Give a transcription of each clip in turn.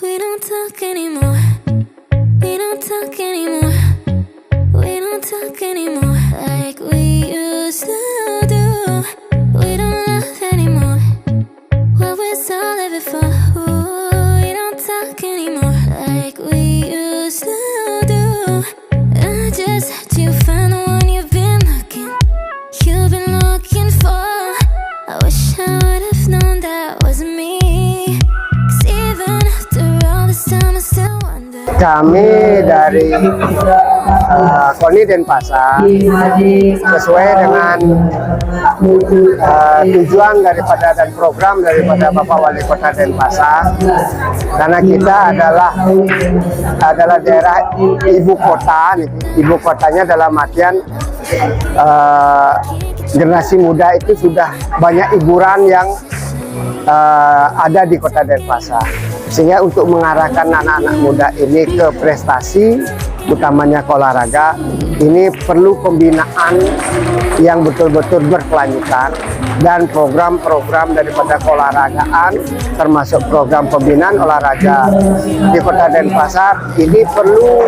We don't talk anymore. We don't talk anymore. We don't talk anymore like we used to do. We don't laugh anymore. What we saw there before. Ooh, we don't talk anymore like we used to do. I just had you find the one you've been looking for. I wish I would have known that wasn't me. 'Cause even after all this time I still wonder. Kami dari KONI Denpasar sesuai dengan tujuan daripada dan program daripada Bapak Wali Kota Denpasar, karena kita adalah daerah ibu kota. Ibu kotanya dalam artian generasi muda itu sudah banyak hiburan yang ada di Kota Denpasar, sehingga untuk mengarahkan anak-anak muda ini ke prestasi, utamanya ke olahraga, ini perlu pembinaan yang betul-betul berkelanjutan, dan program-program daripada keolahragaan termasuk program pembinaan olahraga di Kota Denpasar ini perlu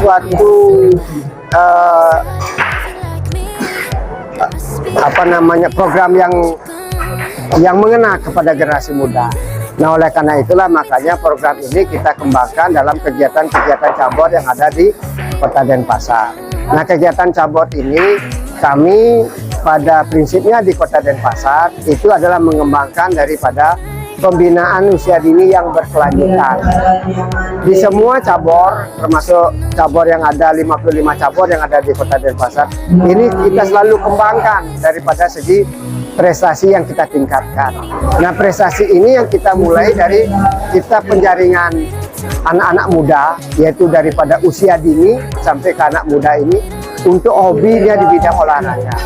suatu program yang mengena kepada generasi muda. Nah, oleh karena itulah makanya program ini kita kembangkan dalam kegiatan-kegiatan cabur yang ada di Kota Denpasar. Nah, kegiatan cabur ini kami pada prinsipnya di Kota Denpasar itu adalah mengembangkan daripada pembinaan usia dini yang berkelanjutan. Di semua cabur, termasuk cabur yang ada 55 cabur yang ada di Kota Denpasar, ini kita selalu kembangkan daripada segi prestasi yang kita tingkatkan. Nah, prestasi ini yang kita mulai dari kita penjaringan anak-anak muda, yaitu daripada usia dini sampai ke anak muda ini untuk hobinya di bidang olahraga.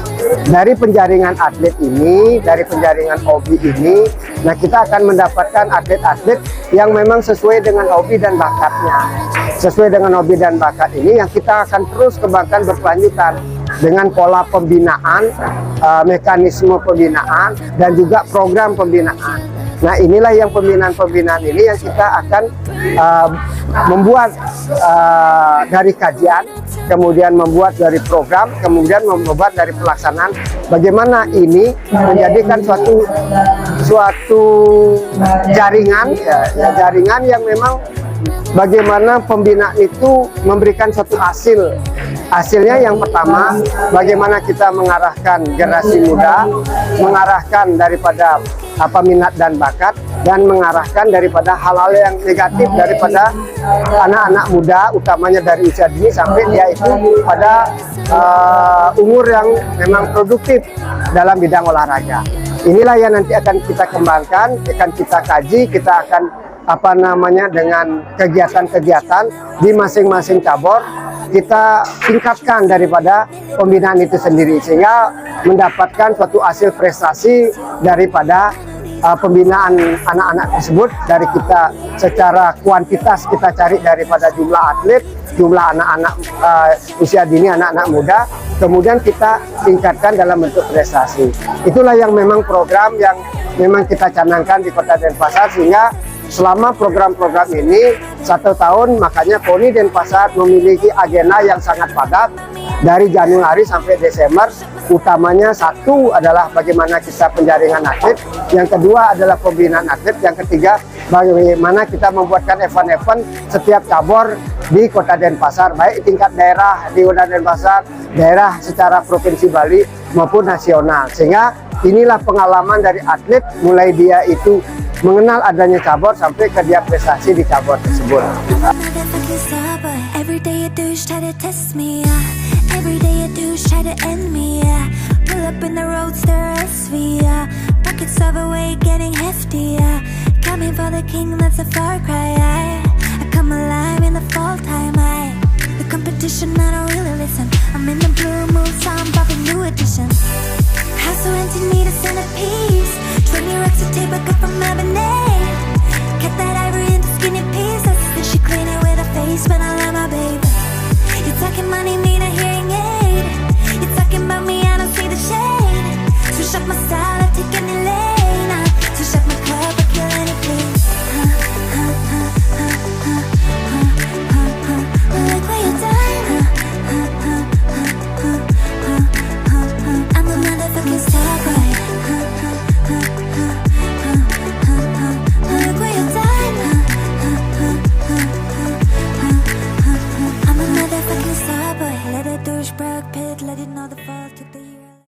Dari penjaringan atlet ini, dari penjaringan hobi ini, nah kita akan mendapatkan atlet-atlet yang memang sesuai dengan hobi dan bakatnya. Sesuai dengan hobi dan bakat ini yang kita akan terus kembangkan berkelanjutan dengan pola pembinaan, mekanisme pembinaan, dan juga program pembinaan. Nah, inilah yang pembinaan-pembinaan ini yang kita akan membuat dari kajian, kemudian membuat dari program, kemudian membuat dari pelaksanaan. Bagaimana ini menjadikan suatu jaringan, jaringan yang memang bagaimana pembinaan itu memberikan suatu hasil. Hasilnya yang pertama, bagaimana kita mengarahkan generasi muda, mengarahkan daripada minat dan bakat, dan mengarahkan daripada hal-hal yang negatif daripada anak-anak muda, utamanya dari usia dini sampai dia itu pada umur yang memang produktif dalam bidang olahraga. Inilah yang nanti akan kita kembangkan, akan kita kaji, kita akan dengan kegiatan-kegiatan di masing-masing cabur kita tingkatkan daripada pembinaan itu sendiri, sehingga mendapatkan suatu hasil prestasi daripada pembinaan anak-anak tersebut. Dari kita secara kuantitas kita cari daripada jumlah atlet, jumlah anak-anak usia dini, anak-anak muda, kemudian kita tingkatkan dalam bentuk prestasi. Itulah yang memang program yang memang kita canangkan di Kota Denpasar, sehingga selama program-program ini 1 tahun, makanya KONI Denpasar memiliki agenda yang sangat padat dari Januari sampai Desember. Utamanya satu adalah bagaimana kita penjaringan atlet, yang kedua adalah pembinaan atlet, yang ketiga bagaimana kita membuatkan event-event setiap cabur di Kota Denpasar, baik tingkat daerah di Kota Denpasar, daerah secara provinsi Bali maupun nasional. Sehingga inilah pengalaman dari atlet, mulai dia itu mengenal adanya cabur sampai ke dia prestasi di cabur tersebut. House so empty, need a centerpiece. 20 racks of tape I cut from Lebanon. Cut that